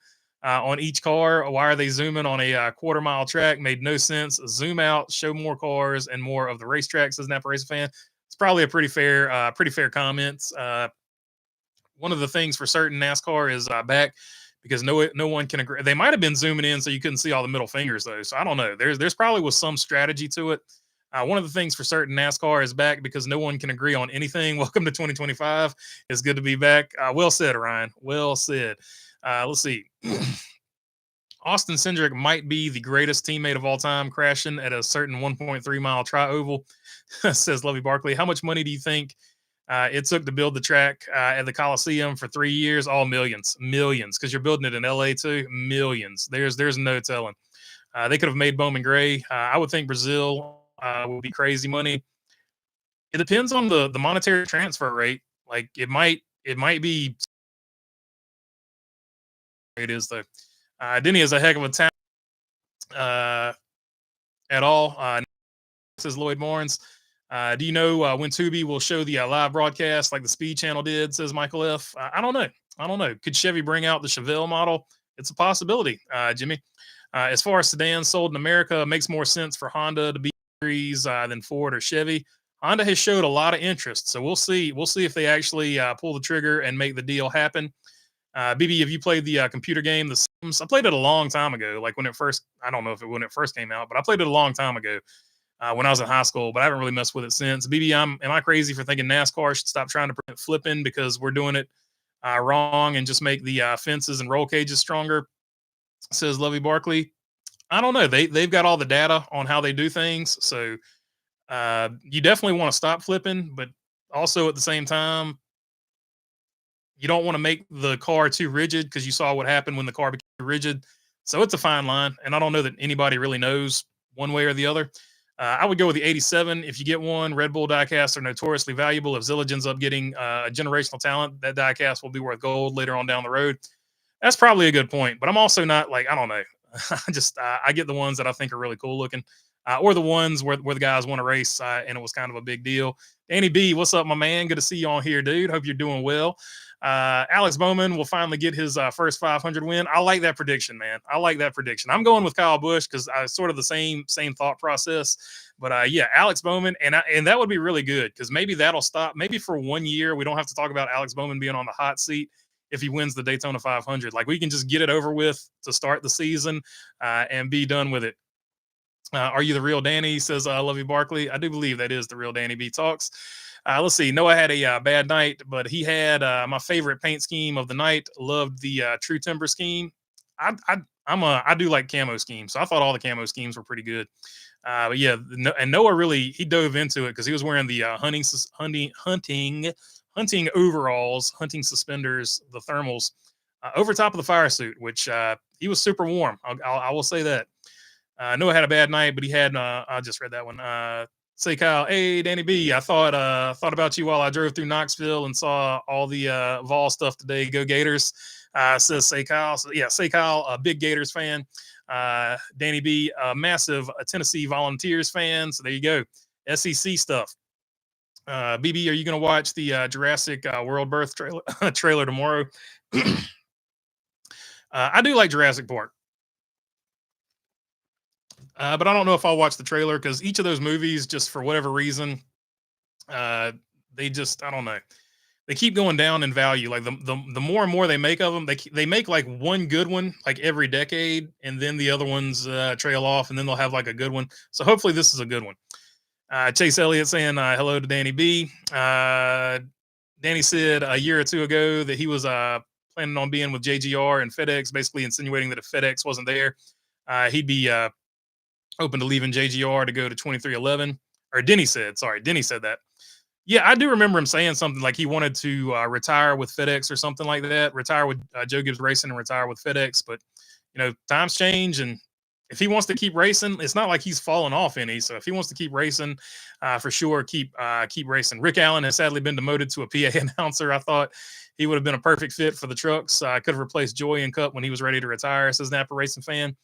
on each car. Why are they zooming on a quarter mile track? Made no sense. Zoom out, show more cars and more of the racetrack, says Napa Racing Fan. It's probably a pretty fair comment. One of the things for certain, NASCAR is back, because no one can agree. They might have been zooming in so you couldn't see all the middle fingers though. So I don't know. There's probably was some strategy to it. One of the things for certain, NASCAR is back because no one can agree on anything. Welcome to 2025. It's good to be back. Well said, Ryan. Well said. Let's see. Austin Cindric might be the greatest teammate of all time, crashing at a certain 1.3 mile tri-oval, says Lovey Barkley. How much money do you think it took to build the track at the Coliseum for 3 years? All millions, because you're building it in LA too. Millions. There's no telling. They could have made Bowman Gray. I would think Brazil would be crazy money. It depends on the monetary transfer rate. Like it might be. It is though. Denny is a heck of a talent. At all. Says Lloyd Barnes. Do you know when Tubi will show the live broadcast like the Speed Channel did, says Michael F. I don't know. Could Chevy bring out the Chevelle model? It's a possibility, Jimmy. As far as sedans sold in America, it makes more sense for Honda to be than Ford or Chevy. Honda has showed a lot of interest, so we'll see. We'll see if they actually pull the trigger and make the deal happen. BB, have you played the computer game The Sims? I played it a long time ago, like when it first. I don't know if when it first came out, but I played it a long time ago. When I was in high school, but I haven't really messed with it since. BB, am I crazy for thinking NASCAR should stop trying to prevent flipping because we're doing it wrong and just make the fences and roll cages stronger, says Lovey Barkley. I don't know. They've got all the data on how they do things. So you definitely want to stop flipping, but also at the same time, you don't want to make the car too rigid because you saw what happened when the car became rigid. So it's a fine line. And I don't know that anybody really knows one way or the other. I would go with the 87 if you get one. Red Bull diecasts are notoriously valuable. If Zillage ends up getting a generational talent, that diecast will be worth gold later on down the road. That's probably a good point. But I'm also not like, I don't know. I get the ones that I think are really cool looking. or the ones where the guys won a race and it was kind of a big deal. Danny B, what's up, my man? Good to see you on here, dude. Hope you're doing well. Alex Bowman will finally get his first 500 win. I like that prediction, man. I like that prediction. I'm going with Kyle Busch because I sort of the same thought process. But yeah, Alex Bowman, and that would be really good because maybe that'll stop. Maybe for 1 year we don't have to talk about Alex Bowman being on the hot seat if he wins the Daytona 500. Like we can just get it over with to start the season and be done with it. Are you the real Danny? Says I love you, Barkley. I do believe that is the real Danny B talks. Let's see. Noah had a bad night, but he had my favorite paint scheme of the night. Loved the True Timber scheme. I do like camo schemes, so I thought all the camo schemes were pretty good. But yeah, and Noah he dove into it because he was wearing the hunting overalls, hunting suspenders, the thermals over top of the fire suit, which he was super warm. I will say that. Noah had a bad night, but he had. I just read that one. Say Kyle, hey Danny B, I thought about you while I drove through Knoxville and saw all the Vol stuff today. Go Gators, says Say Kyle. So yeah, Say Kyle, a big Gators fan. Danny B, a massive Tennessee Volunteers fan. So there you go, SEC stuff. BB, are you going to watch the Jurassic World Birth trailer tomorrow? I do like Jurassic Park. But I don't know if I'll watch the trailer because each of those movies, just for whatever reason, they just, I don't know. They keep going down in value. Like the more and more they make of them, they make like one good one like every decade, and then the other ones trail off, and then they'll have like a good one. So hopefully this is a good one. Chase Elliott saying hello to Danny B. Danny said a year or two ago that he was planning on being with JGR and FedEx, basically insinuating that if FedEx wasn't there, he'd be open to leaving JGR to go to 2311. Or Denny said that. Yeah, I do remember him saying something like he wanted to retire with FedEx or something like that, retire with Joe Gibbs Racing and retire with FedEx. But, times change. And if he wants to keep racing, it's not like he's fallen off any. So if he wants to keep racing, for sure, keep racing. Rick Allen has sadly been demoted to a PA announcer. I thought he would have been a perfect fit for the trucks. Could have replaced Joy and Cup when he was ready to retire, says Napa Racing fan.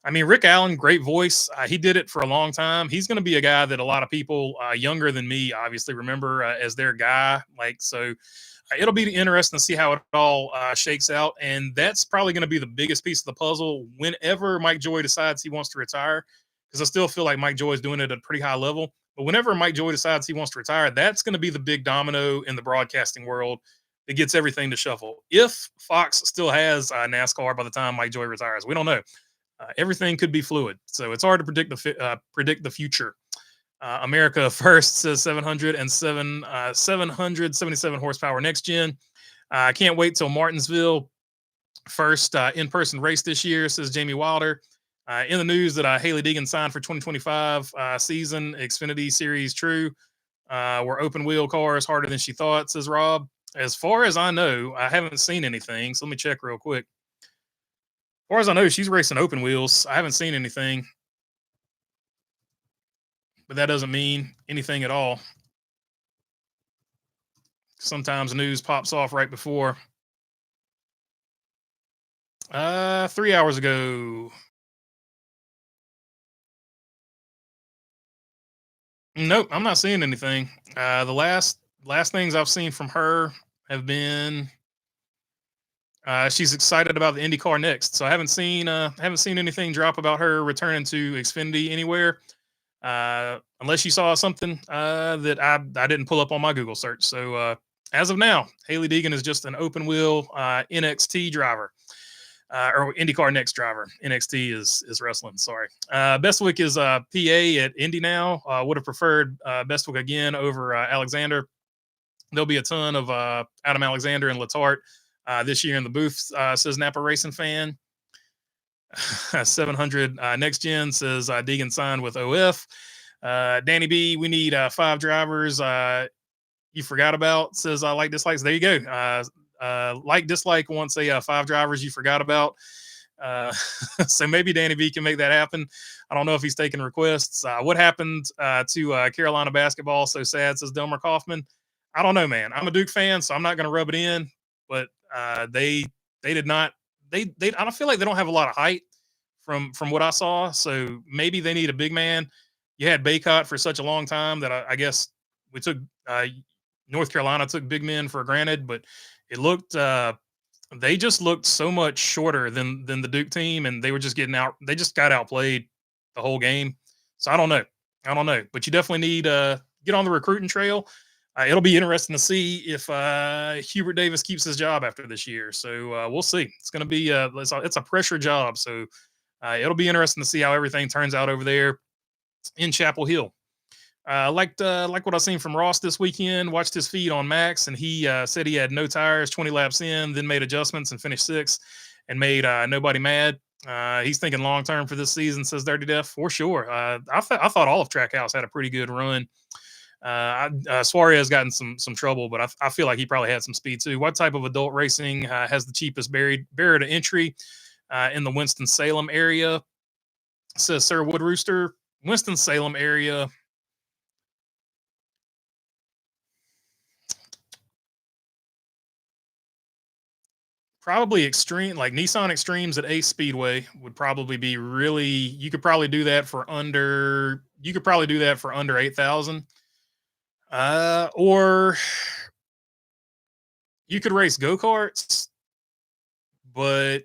I mean, Rick Allen, great voice. He did it for a long time. He's going to be a guy that a lot of people younger than me obviously remember as their guy. So it'll be interesting to see how it all shakes out. And that's probably going to be the biggest piece of the puzzle whenever Mike Joy decides he wants to retire, because I still feel like Mike Joy is doing it at a pretty high level. But whenever Mike Joy decides he wants to retire, that's going to be the big domino in the broadcasting world that gets everything to shuffle. If Fox still has NASCAR by the time Mike Joy retires, we don't know. Everything could be fluid, so it's hard to predict the future. America First says 777 horsepower next gen. I can't wait till Martinsville. First in-person race this year, says Jamie Wilder. In the news that Haley Deegan signed for 2025 season, Xfinity Series True. Were open wheel cars harder than she thought, says Rob. As far as I know, I haven't seen anything, so let me check real quick. As far as I know, she's racing open wheels. I haven't seen anything, but that doesn't mean anything at all. Sometimes news pops off right before. 3 hours ago. Nope, I'm not seeing anything. The last things I've seen from her have been she's excited about the IndyCar next. So I haven't seen anything drop about her returning to Xfinity anywhere. Unless you saw something that I didn't pull up on my Google search. So as of now, Haley Deegan is just an open wheel NXT driver. Or IndyCar Next driver. NXT is wrestling. Sorry. Bestwick is PA at Indy now. Would have preferred Bestwick again over Alexander. There'll be a ton of Adam Alexander and Letarte this year in the booth, says Napa Racing fan. 700 Next Gen says Deegan signed with OF. Danny B, we need 5 drivers you forgot about, says I like dislikes. There you go. Like dislike wants 5 drivers you forgot about. So maybe Danny B can make that happen. I don't know if he's taking requests. What happened to Carolina basketball? So sad, says Delmer Kaufman. I don't know, man. I'm a Duke fan, so I'm not going to rub it in. But they did not. They I don't feel like they don't have a lot of height from what I saw. So maybe they need a big man. You had Baycott for such a long time that I guess we took uh, North Carolina took big men for granted, but it looked they just looked so much shorter than the Duke team, and they were just getting out. They just got outplayed the whole game. So I don't know. I don't know, but you definitely need get on the recruiting trail. It'll be interesting to see if Hubert Davis keeps his job after this year. So we'll see. It's going to be it's a pressure job. So it'll be interesting to see how everything turns out over there in Chapel Hill. Like what I seen from Ross this weekend. Watched his feed on Max, and he said he had no tires, 20 laps in, then made adjustments and finished sixth, and made nobody mad. He's thinking long term for this season. Says Dirty Def for sure. I thought all of Trackhouse had a pretty good run. Suarez gotten some trouble, but I feel like he probably had some speed too. What type of adult racing has the cheapest barrier to entry in the Winston Salem area? Says Sir Wood Rooster. Winston Salem area. Probably extreme, like Nissan Extremes at Ace Speedway would probably be really. You could probably do that for under. You could probably do that for under 8,000. Or you could race go karts, but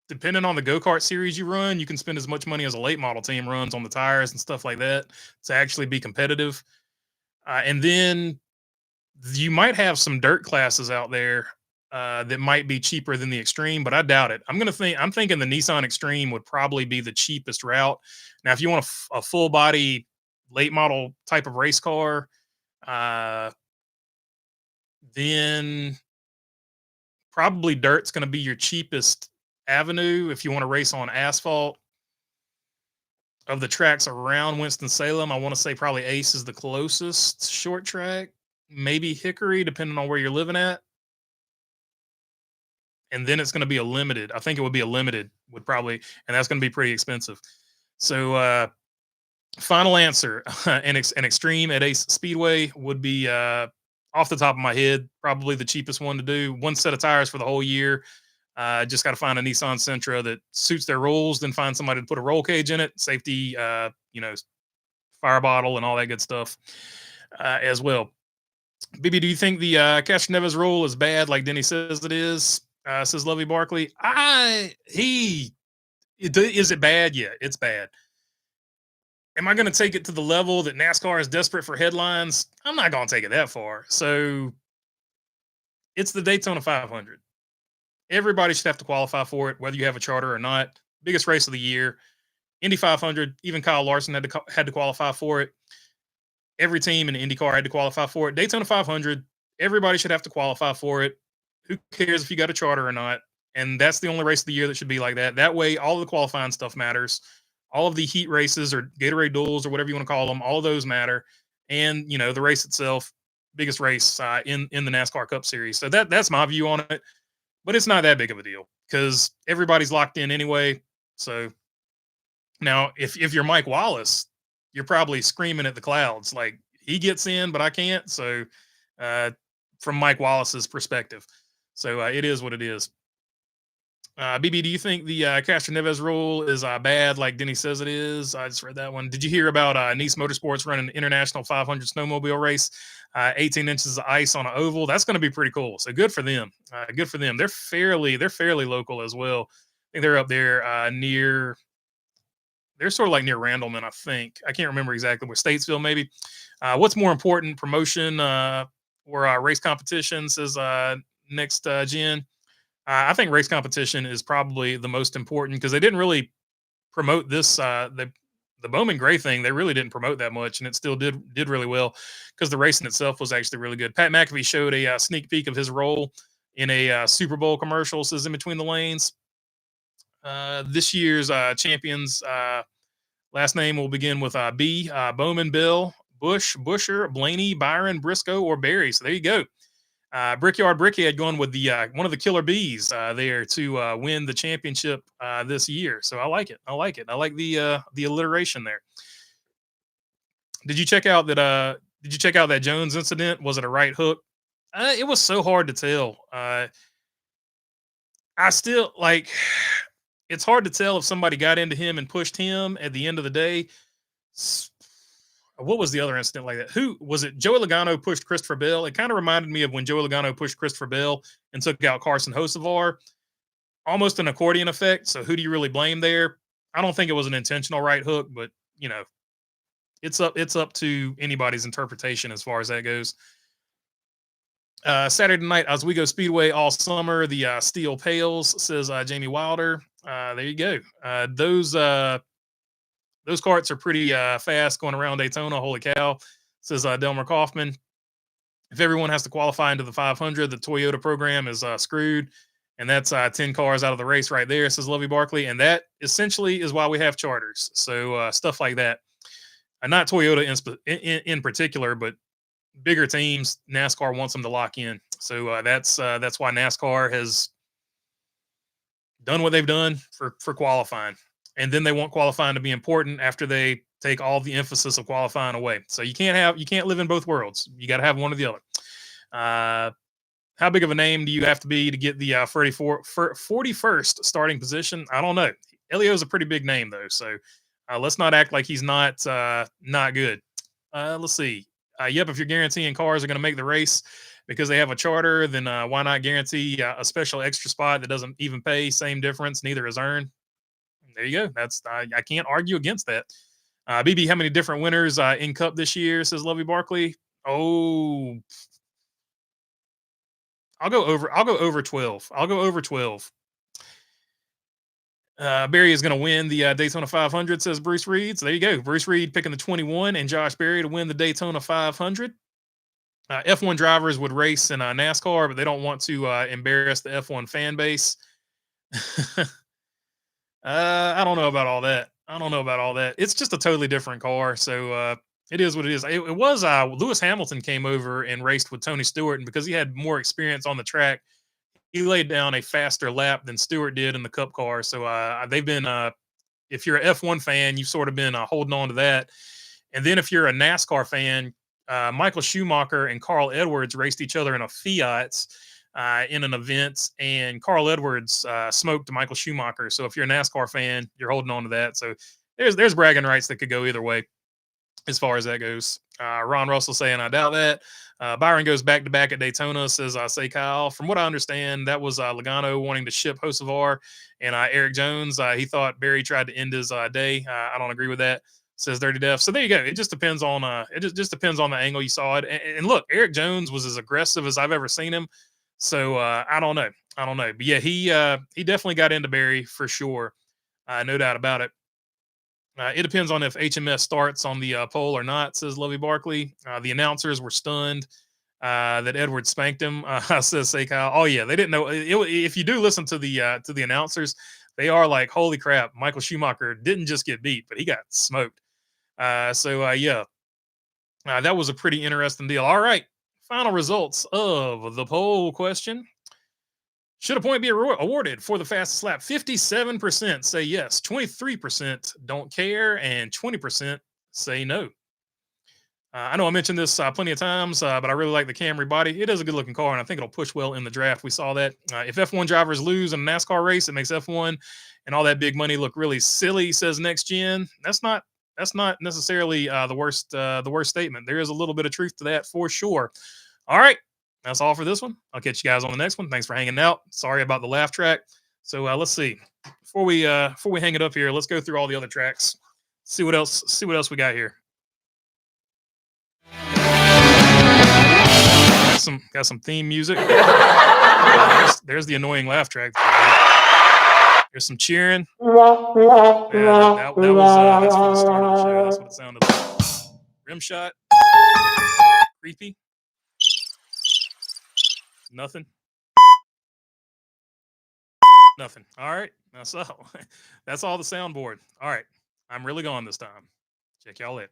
depending on the go kart series you run, you can spend as much money as a late model team runs on the tires and stuff like that to actually be competitive. And then you might have some dirt classes out there that might be cheaper than the Extreme, but I doubt it. I'm thinking the Nissan Extreme would probably be the cheapest route. Now, if you want a full body late model type of race car, then probably dirt's going to be your cheapest avenue if you want to race on asphalt. Of the tracks around Winston-Salem, I want to say probably Ace is the closest short track, maybe Hickory, depending on where you're living at. And then it's going to be a limited. I think it would be a limited, would probably, and that's going to be pretty expensive. So, final answer: an Extreme at Ace Speedway would be off the top of my head probably the cheapest one to do. One set of tires for the whole year. Just got to find a Nissan Sentra that suits their rules, then find somebody to put a roll cage in it, safety, fire bottle, and all that good stuff as well. BB, do you think the Castroneves rule is bad, like Denny says it is? Says Lovey Barkley. Is it bad? Yeah, it's bad. Am I going to take it to the level that NASCAR is desperate for headlines? I'm not going to take it that far. So it's the Daytona 500. Everybody should have to qualify for it, whether you have a charter or not. Biggest race of the year. Indy 500, even Kyle Larson had to qualify for it. Every team in IndyCar had to qualify for it. Daytona 500, everybody should have to qualify for it. Who cares if you got a charter or not? And that's the only race of the year that should be like that. That way, all of the qualifying stuff matters. All of the heat races or Gatorade duels or whatever you want to call them, all of those matter. And, the race itself, biggest race in the NASCAR Cup Series. So that's my view on it. But it's not that big of a deal because everybody's locked in anyway. So now if you're Mike Wallace, you're probably screaming at the clouds like he gets in, but I can't. So from Mike Wallace's perspective. So it is what it is. BB, do you think the Castroneves rule is bad like Denny says it is? I just read that one. Did you hear about Nice Motorsports running an international 500 snowmobile race, 18 inches of ice on an oval? That's going to be pretty cool. So good for them. Good for them. They're fairly local as well. I think they're up there they're sort of like near Randleman, I think. I can't remember exactly where, Statesville maybe. What's more important, promotion or race competition, says next gen? I think race competition is probably the most important because they didn't really promote this. The Bowman Gray thing, they really didn't promote that much, and it still did really well because the racing itself was actually really good. Pat McAfee showed a sneak peek of his role in a Super Bowl commercial. Says in between the lanes. This year's champions last name will begin with B. Bowman, Bill, Bush, Busher, Blaney, Byron, Briscoe, or Barry. So there you go. Brickyard Brickhead going with the one of the killer bees there to win the championship this year. So I like it. I like the alliteration there. Did you check out that? Did you check out that Jones incident? Was it a right hook? It was so hard to tell. I still like. it's hard to tell if somebody got into him and pushed him at the end of the day. What was the other incident like that? Who was it? Joey Logano pushed Christopher Bell. It kind of reminded me of when Joey Logano pushed Christopher Bell and took out Carson Hocevar, almost an accordion effect. So who do you really blame there? I don't think it was an intentional right hook, but you know, it's up to anybody's interpretation as far as that goes. Saturday night, Oswego Speedway all summer. The steel pails, says Jamie Wilder. There you go. Those carts are pretty fast going around Daytona. Holy cow, says Delmer Kaufman. If everyone has to qualify into the 500, the Toyota program is screwed. And that's 10 cars out of the race right there, says Lovey Barkley. And that essentially is why we have charters. So stuff like that. Not Toyota in particular, but bigger teams, NASCAR wants them to lock in. So that's why NASCAR has done what they've done for qualifying. And then they want qualifying to be important after they take all the emphasis of qualifying away. So you can't live in both worlds. You got to have one or the other. How big of a name do you have to be to get the 41st starting position? I don't know. Elliott's a pretty big name though, so let's not act like he's not good. Let's see. Yep, if you're guaranteeing cars are going to make the race because they have a charter, then why not guarantee a special extra spot that doesn't even pay? Same difference, neither is earned. There you go. That's I can't argue against that. BB, how many different winners in Cup this year? Says Lovey Barkley. Oh, I'll go over 12. I'll go over 12. Barry is going to win the Daytona 500, says Bruce Reed. So there you go. Bruce Reed picking the 21 and Josh Berry to win the Daytona 500. F1 drivers would race in NASCAR, but they don't want to embarrass the F1 fan base. I don't know about all that. It's just a totally different car. So it is what it is. It was Lewis Hamilton came over and raced with Tony Stewart, and because he had more experience on the track, he laid down a faster lap than Stewart did in the Cup car. So they've been, if you're an F1 fan, you've sort of been holding on to that. And then if you're a NASCAR fan, Michael Schumacher and Carl Edwards raced each other in a Fiat in an event, and Carl Edwards smoked Michael Schumacher. So if you're a NASCAR fan, you're holding on to that. So there's bragging rights that could go either way as far as that goes. Ron Russell saying, I doubt that. Byron goes back to back at Daytona, says, say Kyle. From what I understand, that was Logano wanting to ship Hocevar and Eric Jones. He thought Barry tried to end his day. I don't agree with that, says Dirty Def. So there you go. It just depends on just depends on the angle you saw it. And look, Eric Jones was as aggressive as I've ever seen him. So I don't know. But yeah, he definitely got into Barry for sure. No doubt about it. It depends on if HMS starts on the pole or not, says Lovey Barkley. The announcers were stunned that Edwards spanked him, says Kyle. Oh, yeah, they didn't know. If you do listen to the announcers, they are like, holy crap, Michael Schumacher didn't just get beat, but he got smoked. Yeah, that was a pretty interesting deal. All right, final results of the poll question. Should a point be awarded for the fastest lap? 57% say yes, 23% don't care, and 20% say no. I know I mentioned this plenty of times, but I really like the Camry body. It is a good-looking car, and I think it'll push well in the draft. We saw that. If F1 drivers lose in a NASCAR race, it makes F1 and all that big money look really silly, says Next Gen. That's not necessarily the worst statement. There is a little bit of truth to that for sure. All right. That's all for this one. I'll catch you guys on the next one. Thanks for hanging out. Sorry about the laugh track. So let's see. Before we hang it up here, let's go through all the other tracks. See what else we got here. Got some theme music. There's the annoying laugh track. There's some cheering. Yeah, that was that's for the start of the show. That's what it sounded like. Rim shot. Creepy. Nothing. All right. That's all the soundboard. All right. I'm really gone this time. Check y'all later.